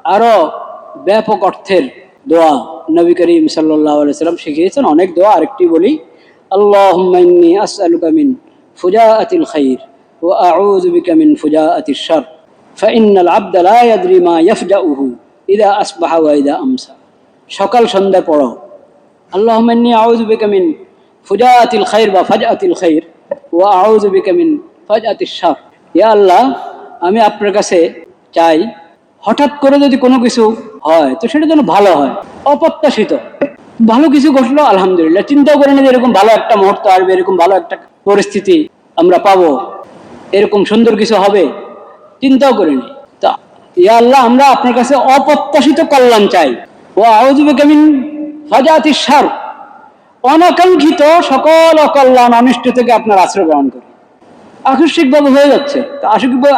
আরো ব্যাপক অর্থের দোয়া নবী করিম সাল্লাল্লাহু আলাইহি সাল্লাম শিখিয়েছেন। অনেক দোয়া, আরেকটি বলি, আল্লাহুম্মা ইন্নী আসআলুকা মিন ফুজাআতিল খাইর ওয়া আউযু বিকা মিন ফুজাআতিশ শার ফাইন্নাল আবদা লা ইয়াদরি মা ইয়াফজাউহু ইযা আসবাহা ওয়া ইযা আমসা। সকাল সন্ধ্যা পড়ো আল্লাহুম্মা ইন্নী আউযু বিকা মিন ফুজাআতিল খাইর বা ফাজআতিল খাইর ওয়া আউযু বিকা মিন ফাজআতিশ শার। ইয়া আল্লাহ, আমি আপনার কাছে চাই হঠাৎ করে যদি কোনো কিছু হয় তো সেটা যেন ভালো হয়, অপ্রত্যাশিত ভালো কিছু ঘটলো আলহামদুলিল্লাহ, চিন্তাও করি না যে এরকম ভালো একটা মুহূর্ত আসবে, এরকম ভালো একটা পরিস্থিতি আমরা পাবো, এরকম সুন্দর কিছু হবে, চিন্তাও করিনি। তা ইয়া আল্লাহ, আমরা আপনার কাছে অপ্রত্যাশিত কল্যাণ চাই। ও আউযু বিকা মিন ফাজাতিশ শার, অনাকাঙ্ক্ষিত সকল অকল্যাণ অনিষ্ট থেকে আপনার আশ্রয় গ্রহণ করি। আকস্মিকভাবে হয়ে যাচ্ছে, তা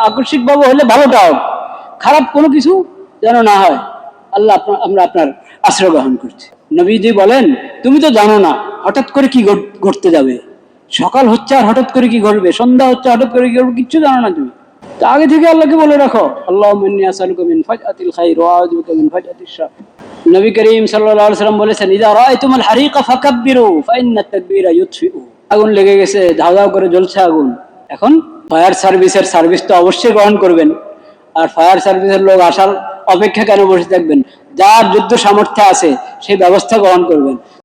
আকস্মিকভাবে হলে ভালোটা হোক, খারাপ কোনো কিছু যেন না হয়। আল্লাহ, আমরা আপনার আশ্রয় গ্রহণ করছি। নবীজি বলেন, তুমি তো জানো না হঠাৎ করে কি ঘটতে যাবে, সকাল হচ্ছে আর হঠাৎ করে কি ঘটবে, সন্ধ্যা হচ্ছে হঠাৎ করে কি ঘটবে, কিচ্ছু জানো না তুমি। তা আগে থেকে আল্লাহকে বলে রাখো, আল্লাহুম্মা ইন্নী আসআলুকা মিন ফাজআতিল খাইর ওয়া আউযু বিকা মিন ফাজআতিশ শার। নবী করিম সাল্লাল্লাহু আলাইহি সাল্লাম বলেছেন, ইযা রাআইতুমুল হারিকা ফাকাব্বিরু ফাইন্নাত তাকবীরা ইউতফিউ। আগুন লেগে গেছে, ধাও ধাও করে জ্বলছে আগুন, এখন ফায়ার সার্ভিসের সার্ভিস তো অবশ্যই গ্রহণ করবেন। আর ফায়ার সার্ভিসের লোক আসার অপেক্ষা কেন বসে থাকবেন? যার যুদ্ধ সামর্থ্য আছে সেই ব্যবস্থা গ্রহণ করবেন।